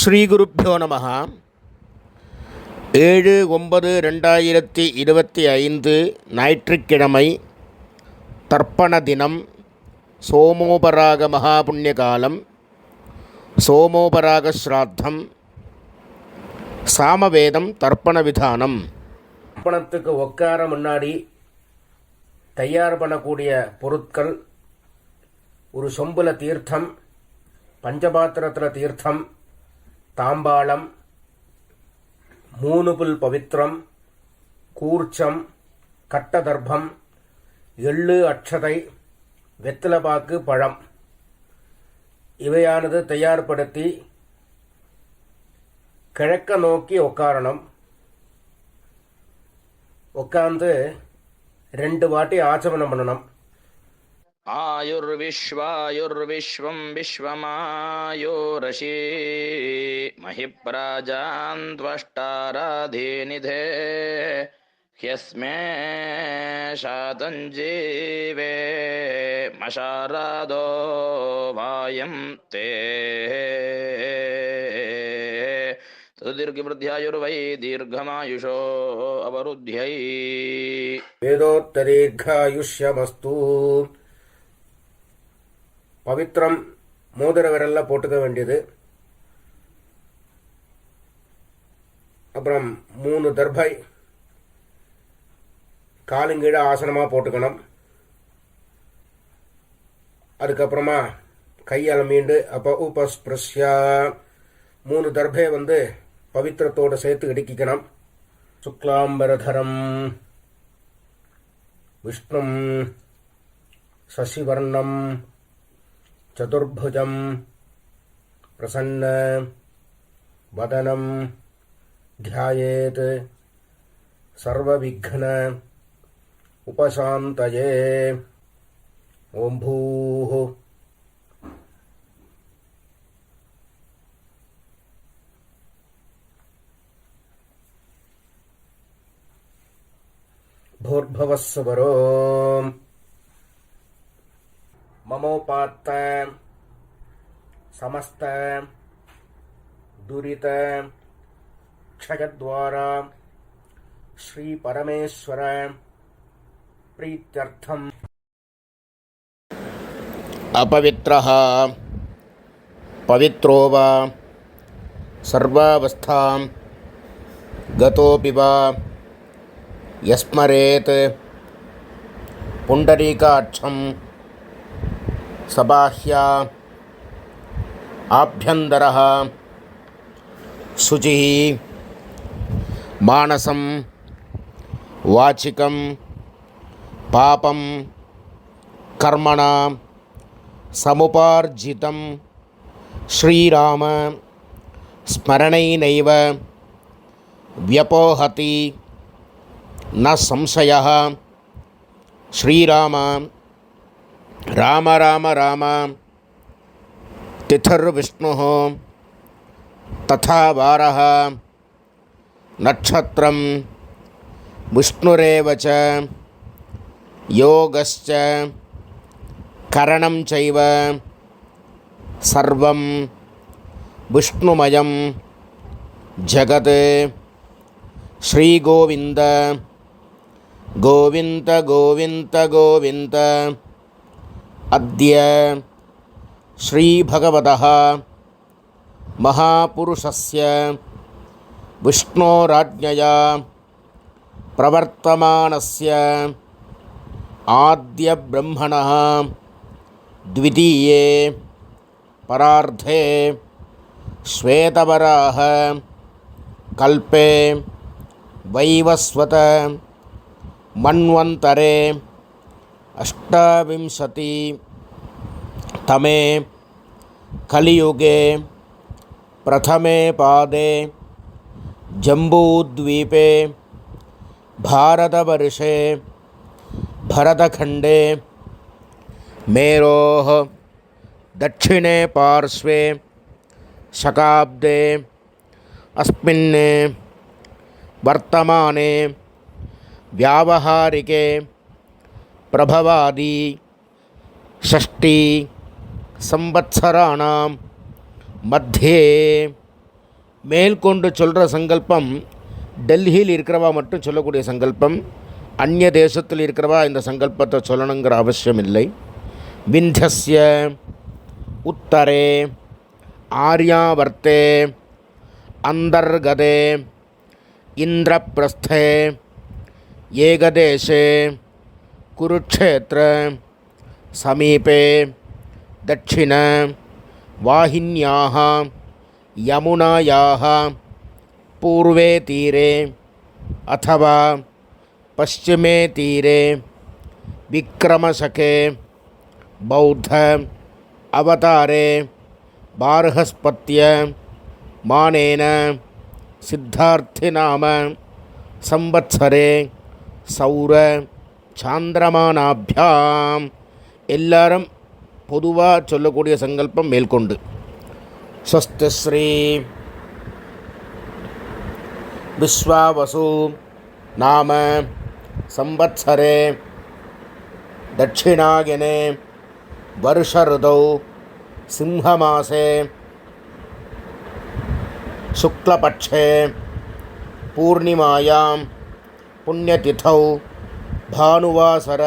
ஸ்ரீகுருப்போ நம. 7/9/2025 ஞாயிற்றுக்கிழமை. தர்ப்பண தினம். சோமோபராக மகாபுண்ணிய காலம். சோமோபராக ஸ்ராத்தம். சாமவேதம் தர்ப்பண விதானம். தர்ப்பணத்துக்கு உட்கார முன்னாடி தயார் பண்ணக்கூடிய பொருட்கள்: ஒரு சொம்புல தீர்த்தம், பஞ்சபாத்திரத்தில் தீர்த்தம், தாம்பாளம், 3 புல் பவித்திரம், கூர்ச்சம், கட்டதர்ப்பம், எள்ளு, அட்சதை, வெத்தலைப்பாக்கு, பழம் இவையானது தயார்படுத்தி கிழக்க நோக்கி உட்காரணும். உட்கார்ந்து 2 வாட்டி ஆச்சமனம் பண்ணணும். आयुर्विश्वायुर्विश्वं विश्वमायोरशी महिप्राजान्त्वष्टाराधीनिधे ह्यस्मे शातञ्जीवे मशारादो वायं ते दीर्घवृद्ध्यायुर्वै दीर्घमायुषो अवरुद्ध्यै வேதோத்தரீர்காயுஷ்யமஸ்து. பவித்திரம் மோதிர விரல்ல போட்டுக்க வேண்டியது. அப்புறம் 3 தர்பை காலுங்கீழ ஆசனமாக போட்டுக்கணும். அதுக்கப்புறமா கையால் மீண்டு உபஸ்பிருஷ்யா 3 தர்பை பவித்திரத்தோடு சேர்த்து இடுக்கிக்கணும். சுக்லாம்பரதரம் விஷ்ணும் சசிவர்ணம் சதுர்புஜம் பிரசன்ன வதனம் த்யாயேத் சர்வவிக்ன உபசாந்தயே. ஓம் பூः भूर्भुवस्सुवरो ममोपात्त समस्त दुरित क्षयद्वारा श्री परमेश्वर प्रीत्यर्थम. अपवित्रः पवित्रो वा सर्वावस्थां गतोऽपि वा यस्मरेत् पुण्डरीकाक्षं सबाह्या आभ्यन्तरः शुचिः मानसं वाचिकं पापं कर्मणा समुपार्जितं श्रीराम स्मरणैनैव व्यपोहति न संशयः. श्रीराम राम राम राम तिथिर्विष्णुः तथा वारः नक्षत्रं विष्णुरेव च योगश्च करणं चैव सर्वं विष्णुमयं जगत्. श्रीगोविन्द गोविन्द गोविन्द गोविन्द. अद्य श्रीभगवतः महापुरुषस्य विष्णोराज्ञया प्रवर्तमानस्य आद्यब्रह्मणः द्वितीये परार्धे श्वेतवराह कल्पे वैवस्वत मन्वन्तरे 28तमे कलियुगे प्रथमे पादे जम्बूद्वीपे भारतवर्षे भरतखण्डे मेरोः दक्षिणे पार्श्वे शकाब्दे अस्मिन् वर्तमाने व्यावहारिके प्रभवादि 6 संवत्सराणां मध्ये மேற்கொண்டு சொல்கிற சங்கல்பம் டெல்லியில் இருக்கிறவா மட்டும் சொல்லக்கூடிய சங்கல்பம். அந்நிய தேசத்தில் இருக்கிறவா இந்த சங்கல்பத்தை சொல்லணுங்கிற அவசியம் இல்லை. விந்தஸ்ய உத்தரே ஆர்யாவர்த்தே அந்தர்கதே இந்திரபிரஸ்தே ஏகதேசே குருக்ஷேத்திர சமீபே தட்சிண வாஹின்யாः யமுனாயாः பூர்வே தீரே அथवा பश्चिमे தீரே விக்ரமசகே பௌத்த அவதாரே பார்ஹஸ்பத்ய மானேன சித்தார்த்திநாம சம்பத்சரே சௌர சாந்திரமானாபியாம். எல்லாரும் பொதுவாக சொல்லக்கூடிய சங்கல்பம் மேற்கொண்டு. ஸ்வஸ்தி ஸ்ரீ விஸ்வாவசு நாம சம்பத்சரே தட்சிணாயனே வருஷருதௌ சிம்ஹமாசே சுக்லபட்சே பூர்ணிமாயாம் புண்ணியதிதௌ பானுவாசர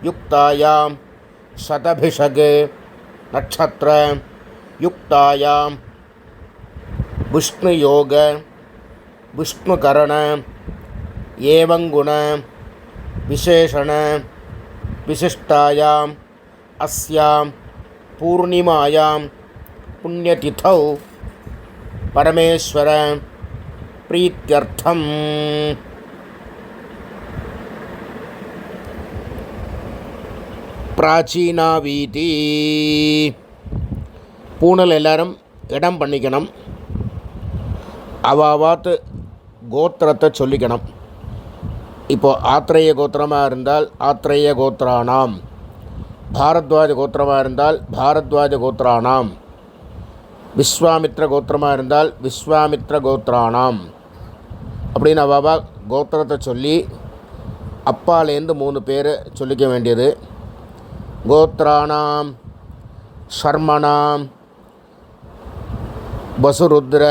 யுக்தாயாம் சதபிஷக் நட்சத்திர யுக்தாயாம் விஷ்ணுயோக விஷ்ணுகரண ஏவங்குண விசேஷண விசிஷ்டாயாம் அஸ்யாம் பூர்ணிமாயாம் புண்ணியதிதௌ பரமேஸ்வர பிரீத்யர்த்தம். பிராச்சீனா வீதி பூனல் எல்லாரும் இடம் பண்ணிக்கணும். அவாவாத்து கோத்திரத்தை சொல்லிக்கணும். இப்போது ஆத்ரேய கோத்திரமாக இருந்தால் ஆத்ரேய கோத்திரானாம், பாரத்வாஜ கோத்திரமாக இருந்தால் பாரத்வாஜ கோத்திரானாம், விஸ்வாமித்ர கோத்திரமாக இருந்தால் விஸ்வாமித்ர கோத்திரானாம் அப்படின்னு அவாவா கோத்திரத்தை சொல்லி அப்பாலேருந்து 3 பேர் சொல்லிக்க வேண்டியது. கோத்ராணாம் ஷர்மணாம் வசுருத்ர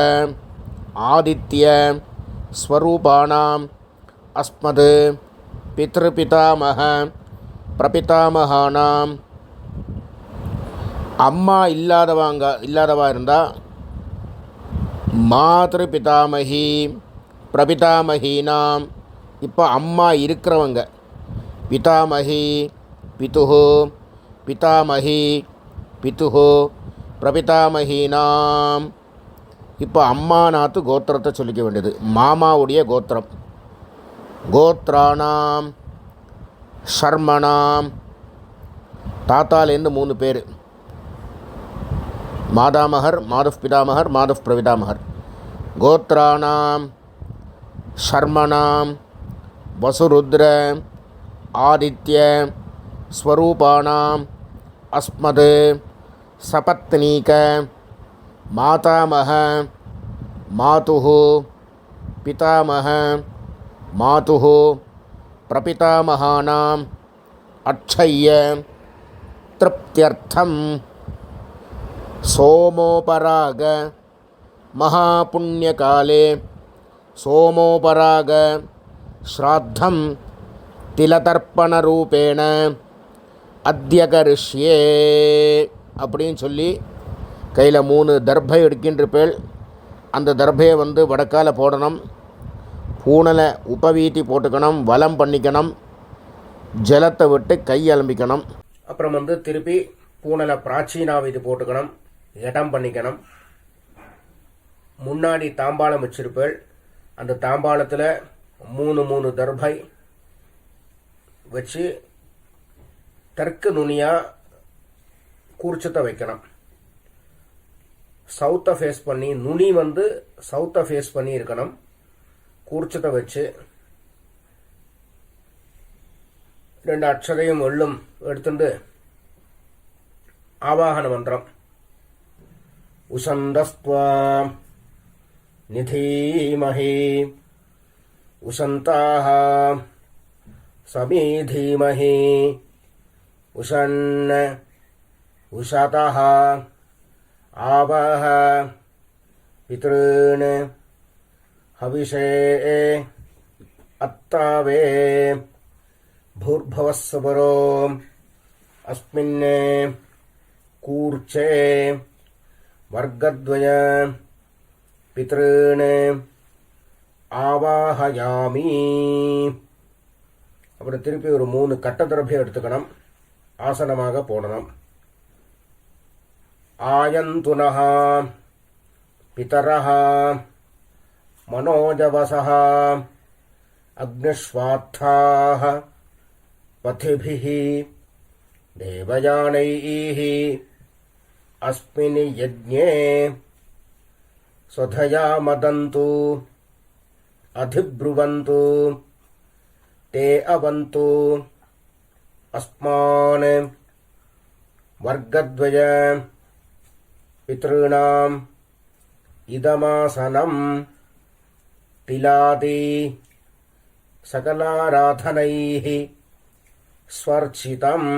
ஆதித்ய ஸ்வரூபாணாம் அஸ்மத் பித்ருபிதாமக பிரபிதாமகானாம். அம்மா இல்லாதவா இருந்தால் மாத்ரு பிதாமகி பிரபிதாமகீனாம். இப்போ அம்மா இருக்கிறவங்க பிதாமகி பிதுஹு பிதாமகி பிதுஹு பிரபிதாமகீனாம். இப்போ அம்மாநாத்து கோத்திரத்தை சொல்லிக்க வேண்டியது. மாமாவுடைய கோத்திரம். கோத்ராணாம் ஷர்மணாம் தாத்தாலேருந்து 3 பேர். மாதாமகர் மாதுப் பிதாமகர் மாதுப் பிரபிதாமகர். கோத்ராணாம் ஷர்மணாம் வசுருத்ர ஆதித்ய ஸ்வரூபாணாம் அஸ்மத் சபத்னீக மாதாமக மாதுஹு பிதாமக மாதுஹு பிரபிதாமகானாம் அட்சய்ய திருப்தியர்த்தம். சோமோபராக மகாபுண்ணியகாலே சோமோபராக ஸ்ராத்தம் திலதர்ப்பணரூபேண அத்தியகரிஷ்யே அப்படின்னு சொல்லி கையில் 3 தர்பை எடுக்கின்றப்பேள். அந்த தர்பையை வடக்கால் போடணும். பூனலை உபவீதி போட்டுக்கணும். வலம் பண்ணிக்கணும். ஜலத்தை விட்டு கை அலம்பிக்கணும். அப்புறம் திருப்பி பூனலை பிராச்சீனா வீதி போட்டுக்கணும். இடம் பண்ணிக்கணும். முன்னாடி தாம்பாளம் வச்சிருப்பேள். அந்த தாம்பாளத்தில் 3 தர்பை வச்சு தெற்கு நுனியாக கூர்ச்சத்தை வைக்கணும். சவுத்தை ஃபேஸ் பண்ணி நுனி சவுத்தை ஃபேஸ் பண்ணி இருக்கணும். கூர்ச்சத்தை வச்சு 2 அட்சரையும் எள்ளும் எடுத்துட்டு ஆவாகன மந்திரம் உசந்தஸ்த்வா நிதீமஹி உசந்தாக சமீதீமஹி உஷன்ன உஷதः ஆவஹ பித்ருன் ஹவிஷே அத்தாவே பூர்பவஸ்வரோ அஸ்மின் கூர்ச்சே வர்க்கத்வய பித்ருன் ஆவாஹயாமி. அப்புறம் திருப்பி ஒரு 3 கட்டதிரபியம் எடுத்துக்கணும். ஆசனமாக போடணும். ஆயந்துனஹ பிதரஹ மனோஜவசஹ அக்னிஷ்வாத்தாஹ பதிபிஹ தேவயானைஹ அஸ்மின் யஜ்ஞே ஸ்வதயா மதந்து अधिब्रुवन्तु ते अवन्तु अस्मान् वर्गद्वय पितॄणाम् इदमासनं तिलादि सकलाराधनैः स्वर्चितम्.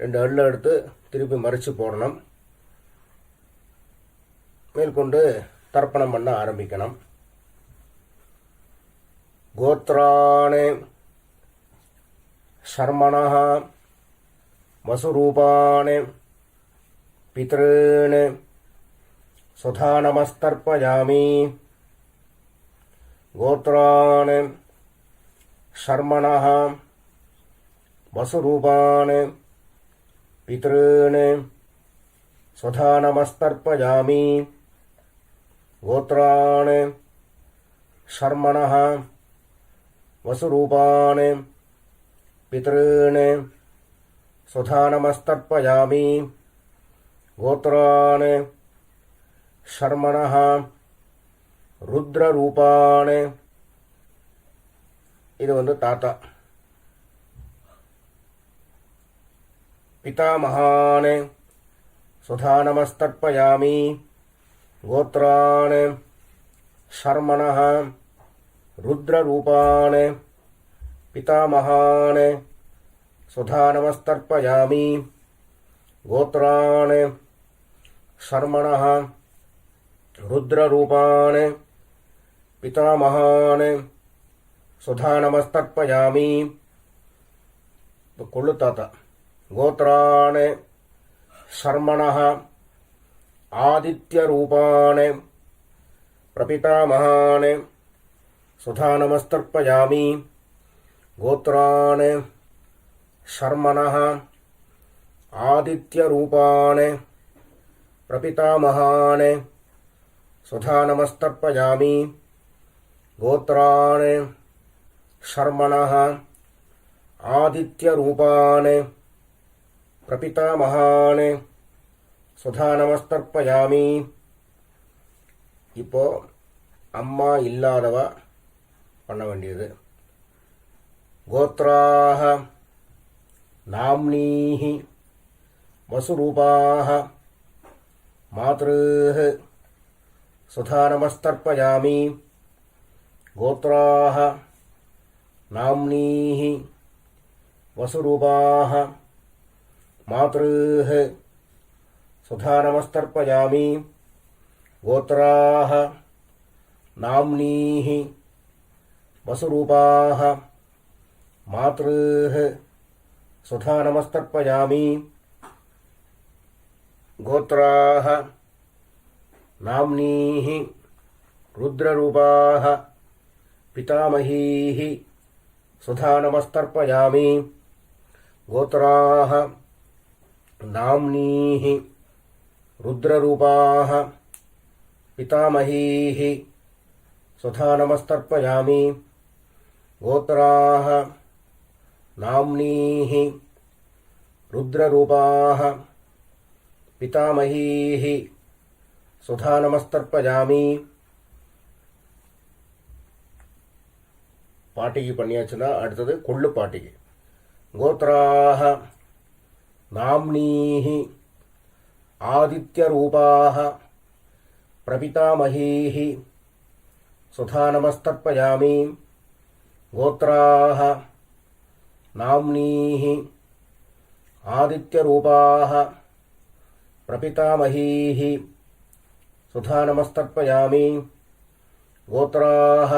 2 எள்ளு எடுத்து திருப்பி மறிச்சு போடணும். மேற்கொண்டு தர்ப்பணம் பண்ண ஆரம்பிக்கணும். கோத்ராணி சர்மணः வசுரூபாணி பித்ருன் சுதா நமஸ்தர்ப்பயாமி. கோத்ராணி சர்மணः வசுரூபாணி பித்ருன் சுதா நமஸ்தர்ப்பயாமி. கோத்ராணி சர்மணः வசுரூபாணி பித்ருன் சுதா நமஸ்தர்ப்பயாமி. கோத்ராணி சர்மணः ருத்ரரூபாணி. இது தாத்தா. பிதாமகாணி சுதா நமஸ்தர்ப்பயாமி. கோத்ராணி சர்மணः ருத்ரரூபாணி பிதாமகாணி சுதா நமஸ்தர்ப்பயாமி. கோத்ராணி சர்மணः ருத்ரரூபாணி பிதாமகாணி சுதா நமஸ்தர்ப்பயாமி. கொள்ளு தாத்தா. கோத்ராணி சர்மணः ஆதித்யரூபாணி பிரபிதாமகாணி சுதா நமஸ்தர்ப்பயாமி. கோத்ராணி சர்மணः ஆதித்யரூபாணி பிரபிதாமகாணி சுதா நமஸ்தர்ப்பயாமி. கோத்ராணி சர்மணः ஆதித்யரூபாணி பிரபிதாமகாணி சுதா நமஸ்தர்ப்பயாமி. இப்போ அம்மா இல்லாதவ பண்ண வேண்டியது. கோத்ராஹ நாம்னீஹ வசுரூபாஹ மாத்ருஹ சுதா நமஸ்தர்ப்பயாமி. கோத்ராஹ நாம்னீஹ வசுரூபாஹ மாத்ருஹ சுதா நமஸ்தர்ப்பயாமி. கோத்ராஹ நாம்னீஹ வசுரூபாஹ மாத்ருஹ சுதா நமஸ்தர்ப்பயாமி. கோத்ராஹ நாம்னீஹ ருத்ரரூபாஹ பிதாமகீஹ சுதா நமஸ்தர்ப்பயாமி. கோத்ராஹ நாம்னீஹ ருத்ரரூபாஹ பிதாமகீஹ சுதா நமஸ்தர்ப்பயாமி. கோத்ராஹ நாம்னீஹ ருத்ரரூபாஹ பிதாமகீஹ சுதா நமஸ்தர்ப்பயாமி. பாட்டிக்கு பண்ணியாச்சுன்னா அடுத்தது கொள்ளு பாட்டிக்கு. கோத்ராஹ நாம்னீஹ ஆதித்யரூபாஹ பிரபிதாமகீஹ சுதா நமஸ்தர்ப்பயாமி. கோத்ராஹ நாம்னீஹ ஆதித்யரூபாஹ பிரபிதாமகீஹ सुधा नमस्तर्पयामि गोत्राः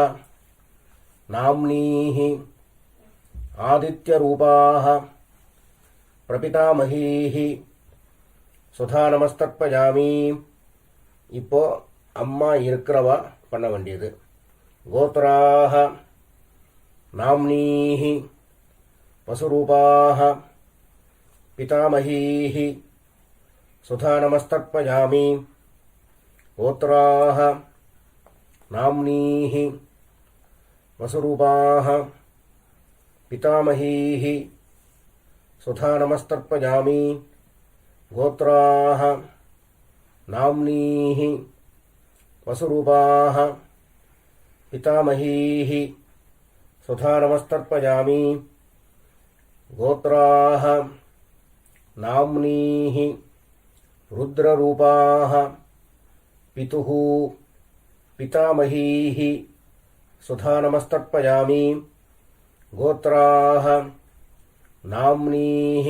नाम्नीः आदित्यरूपाः प्रपितामहीः सुधा नमस्तर्पयामि இப்போ அம்மா இருக்கிறவா பண்ண வேண்டியது கோத்ராः नाम्नीः वसुरूपाः पितामहीः सुधा नमस्तर्पयामि गोत्राः नाम्नीः वसुरूपाः पितामहीः सुधा नमस्तर्पयामि गोत्राः नाम्नीः वसुरूपाः पितामहीः सुधा नमस्तर्पयामि गोत्राः नाम्नीः रुद्ररूपाः पितुः पितामहीः सुधा नमस्तर्पयामि गोत्राः नाम्नीः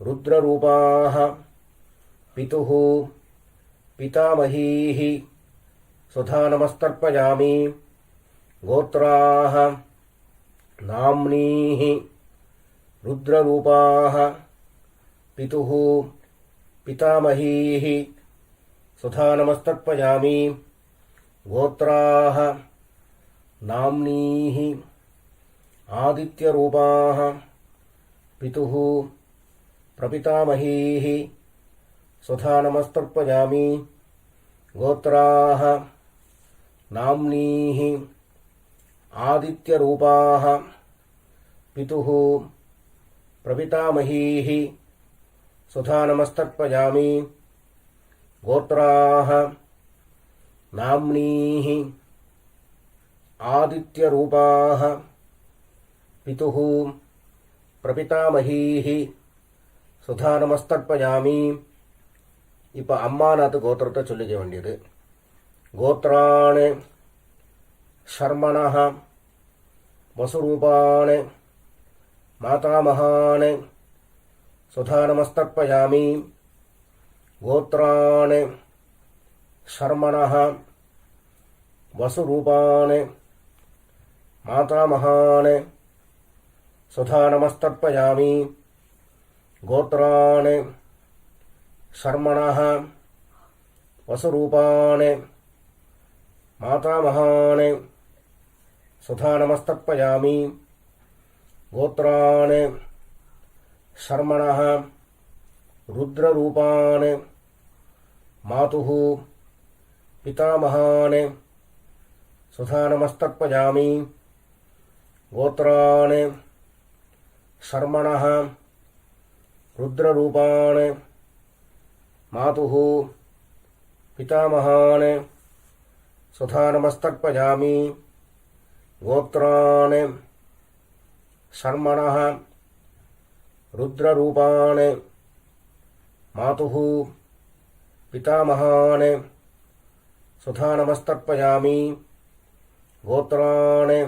रुद्ररूपाः पितुः पितामहीः सुधा नमस्तर्पयामि गोत्राः नाम्नीः रुद्ररूपाः पितुः पितामहीः सुधा नमस्तर्पयामि गोत्राः नाम्नीः आदित्यरूपाः पितुः प्रपितामहीः सुधा नमस्तर्पयामि गोत्राः नाम्नीः आदित्यरूपाः पितुः प्रपितामहीः सुधा नमस्तर्पयामि गोत्राः नाम्नीः आदित्यरूपाः पितुः प्रपितामहीः सुधा नमस्तर्पयामि இப்போ அம்மாநாத்து கோத்திரத்தை சொல்லிக்க வேண்டியது கோத்ராணி शर्मणः वसुरूपाणि मातामहानि सुधा नमस्तर्पयामि गोत्राणि शर्मणः वसुरूपाणि मातामहानि सुधा नमस्तर्पयामि गोत्राणि शर्मणः वसुरूपाणि मातामहानि सुधा नमस्तर्पयामि गोत्राणि शर्मणः रुद्ररूपाणि मातुः पितामहानि सुधा नमस्तर्पयामि गोत्राणि शर्मणः रुद्ररूपाणि मातुः पितामहानि सुधा नमस्तर्पयामि गोत्राणि शर्मणः रुद्ररूपाणि मातुः पितामहानि सुधा नमस्तर्पयामि गोत्राणि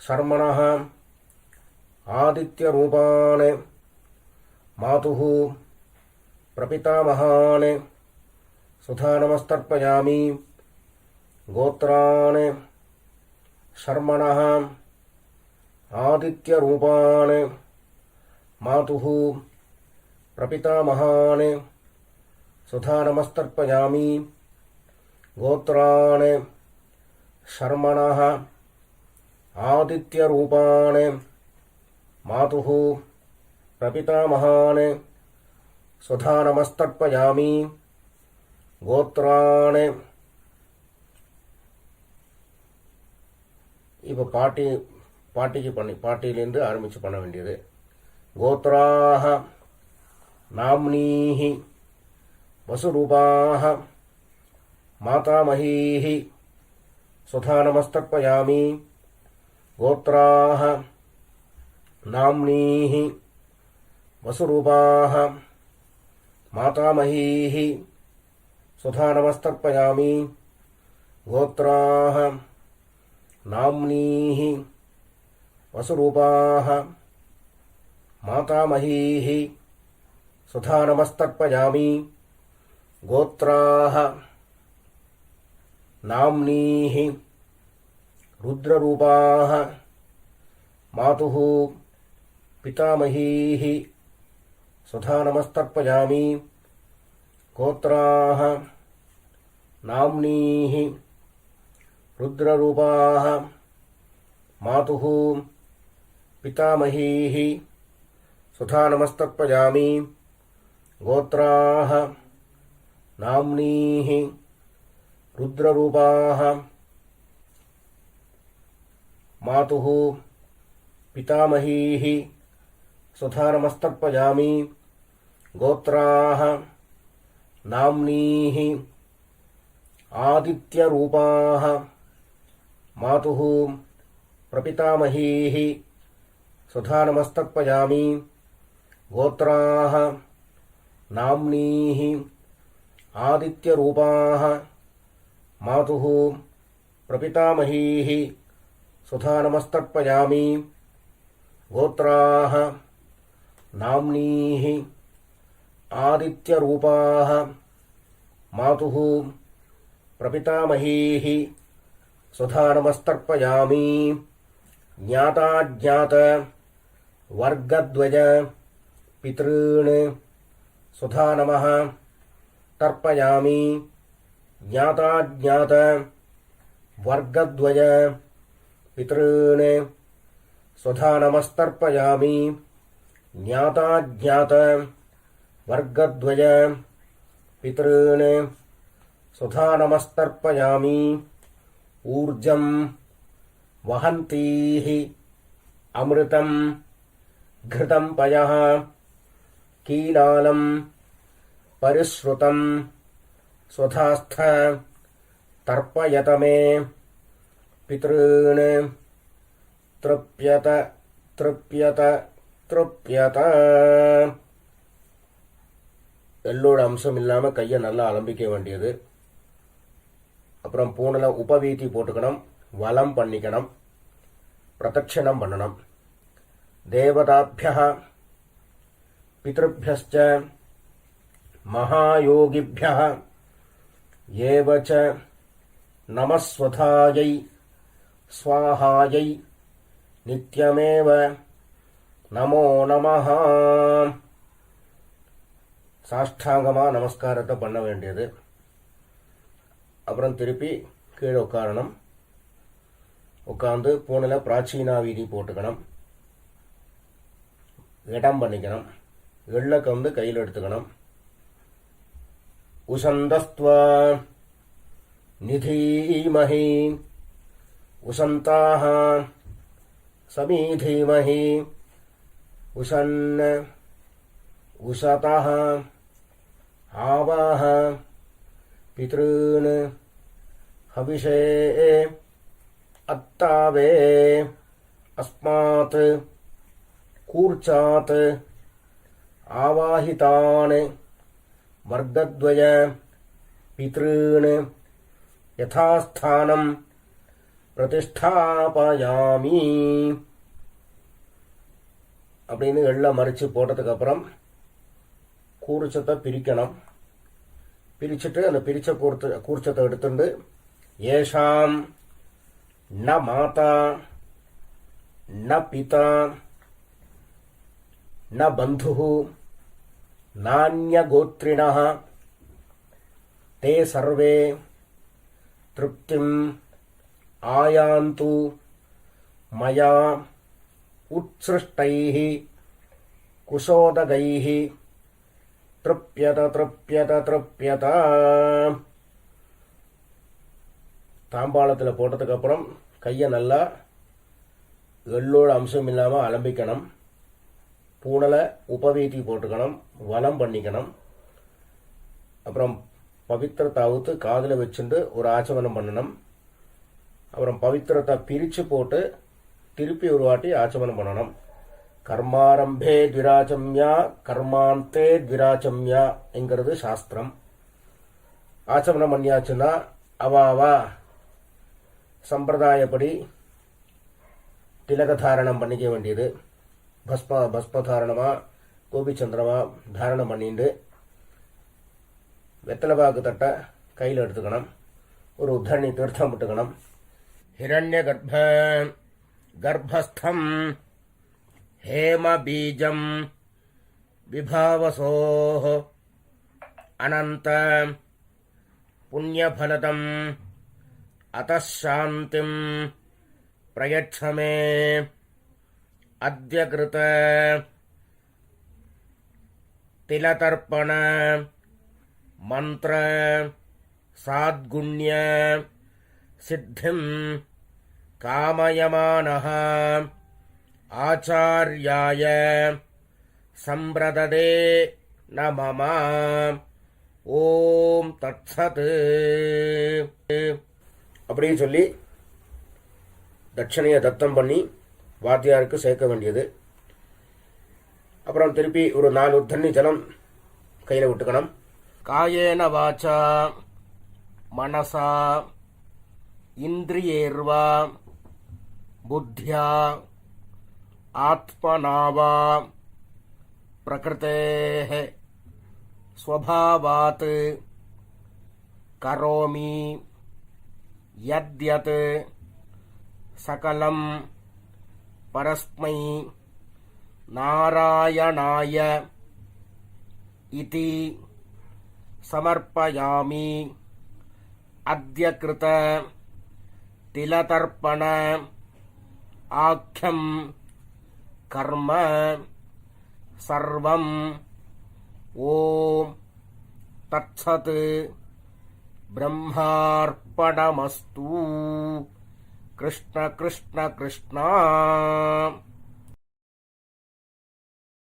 शर्मणः आदित्यरूपाणि मातुः प्रपितामहानि सुधा नमस्तर्पयामि गोत्राणि शर्मणः आदित्यरूपाणि मातुः प्रपितामहानि सुधा नमस्तर्पयामि गोत्राणि शर्मणः आदित्यरूपाणि मातुः प्रपितामहानि सुधा नमस्तर्पयामि गोत्राणि இப்போ பாட்டிக்கு பாட்டியிலேருந்து ஆரம்பித்து பண்ண வேண்டியது கோத்ராः नाम्नीः वसुरूपाः मातामहीः सुधा नमस्तर्पयामि गोत्राः नाम्नीः वसुरूपाः मातामहीः सुधा नमस्तर्पयामि गोत्राः नाम्नीः वसुरूपाः मातामहीः सुधा नमस्तर्पयामि கோத்ராः நாம்னீः ருத்ரரூபாः மாதுः பிதாமகீः சுதா நமஸ்தர்ப்பயாமி கோத்ராः நாம்னீः ருத்ரரூபாः மாதுः பிதாமகீः சுதா நமஸ்தர்ப்பயாமி கோத்ராः நாம்னீः ருத்ரரூபாः மாதுः பிதாமகீः சுதா நமஸ்தர்ப்பயாமி கோத்ராः நாம்னீः ஆதித்யரூபாः மாதுः பிரபிதாமகீः சுதா நமஸ்தர்ப்பயாமி கோத்ராः நாம்னீः ஆதித்யரூபாः மாதுः பிரபிதாமகீः சுதா நமஸ்தர்ப்பயாமி கோத்ராः நாம்னீः ஆதித்யரூபாः மாதுः பிரபிதாமகீः சுதா நமஸ்தர்ப்பயாமி ஞாதாஜ்ஞாத வர்க்கத்வய பித்ருன் சுதா நமः தர்ப்பயாமி ஞாதாஜ்ஞாத வர்க்கத்வய பித்ருன் சுதா நமஸ்தர்ப்பயாமி ஞாதாஜ்ஞாத வர்க்கத்வய பித்ருன் சுதா நமஸ்தர்ப்பயாமி ஊர்ஜம் வஹந்தீः அமிர்தம் घृतं पयः कीलालं परिश्रुतं स्वधास्थ तर्पयत मे पितॄन् तृप्यत तृप्यत तृप्यत எல்லோட அம்சம் இல்லாமல் கையை நல்லா அலம்பிக்க வேண்டியது. அப்புறம் பூனில் உபவீதி போட்டுக்கணும், வலம் பண்ணிக்கணும், பிரதட்சிணம் பண்ணணும். தேவதாभ्यः பித்ருभ्यश्च மகாயோகிभ्यः ஏவ ச நமஸ்வதாயை ஸ்வாஹாயை நித்யமேவ நமோ நமஹ. சாஷ்டாங்கமாக நமஸ்காரத்தை பண்ண வேண்டியது. அப்புறம் திருப்பி கீழே உட்காரணும். உட்காந்து பூனில் பிராச்சீனா வீதி போட்டுக்கணும், இடம் பண்ணிக்கணும், எள்ளக்க வந்து கையில் எடுத்துக்கணும். உசந்தஸ்த்வா நிதீமஹி உசந்தாக சமீதீமஹி உசன் உசதः ஆவாஹ பித்ருன் ஹவிஷே அத்தாவே அஸ்மாத் கூர்ச்சாத் ஆவாஹிதான் வர்க்கத்வய பித்ருன் யதாஸ்தானம் பிரதிஷ்டாபயாமி அப்படின்னு எல்லாம் மறித்து போட்டதுக்கப்புறம் கூர்ச்சத்தை பிரிக்கணும். பிரிச்சுட்டு அந்த பிரிச்ச கூர்ச்சத்தை எடுத்துட்டு ஏஷாம் ந மாதா ந பிதா ந பந்துः நான்யகோத்ரிணः தே சர்வே திருப்திம் ஆயாந்து மயா உத்ஸ்ருஷ்டைः குசோதகைः திருப்யத திருப்யத திருப்யத. தாம்பாளத்தில் போட்டதுக்கப்புறம் கையை நல்லா எள்ளோட அம்சம் இல்லாமல் அலம்பிக்கணும். பூனலை உபவீதி போட்டுக்கணும், வலம் பண்ணிக்கணும். அப்புறம் பவித்திரத்தை அவுத்து காதில் வச்சுட்டு ஒரு ஆச்சமனம் பண்ணணும். அப்புறம் பவித்திரத்தை பிரித்து போட்டு திருப்பி ஒரு வாட்டி ஆச்சமனம் பண்ணணும். கர்மாரம்பே த்விராச்சம்யா கர்மாந்தே த்விராச்சம்யா என்கிறது சாஸ்திரம். ஆச்சமனம் பண்ணியாச்சுன்னா அவாவா சம்பிரதாயப்படி திலகதாரணம் பண்ணிக்க வேண்டியது. பஸ்மதாரணமாக கோபிச்சந்திரமா தாரணம் பண்ணிட்டு வெத்தலைபாக்கு தட்டை கையில் எடுத்துக்கணும். ஒரு உத்தரணி தீர்த்தம் விட்டுக்கணும். ஹிரண்ய கர்ப்பஸ்தம் ஹேம பீஜம் விபாவசோ அனந்த புண்ணியபலதம் அதாந்திம் பிரயட்சமே அத்ய கிருத திலதர்ப்பண மந்திர சாத்குண்ய சித்திம் காமயமானஹ ஆச்சார்யாய சம்பிரததே நமம. ஓம் தத்சத் அப்படின்னு சொல்லி தட்சணையை தத்தம் பண்ணி வாத்தியாருக்கு சேர்க்க வேண்டியது. அப்புறம் திருப்பி ஒரு 4 உத்தண்ணி ஜலம் கையில் விட்டுக்கணும். காயேன வாச்சா மனசா இந்திரியேர்வா புத்தியா ஆத்மனாவா பிரகிருதேஹ ஸ்வபாவாத் கரோமி யத்யத் சகலம் பரஸ்மை நாராயணாய இதி சமர்ப்பயாமி. அத்ய கிருத திலதர்ப்பண ஆக்யம் கர்ம சர்வம். ஓம் தத்சத் பிரம்மார்ப்பணமஸ்து. கிருஷ்ண கிருஷ்ண கிருஷ்ணா.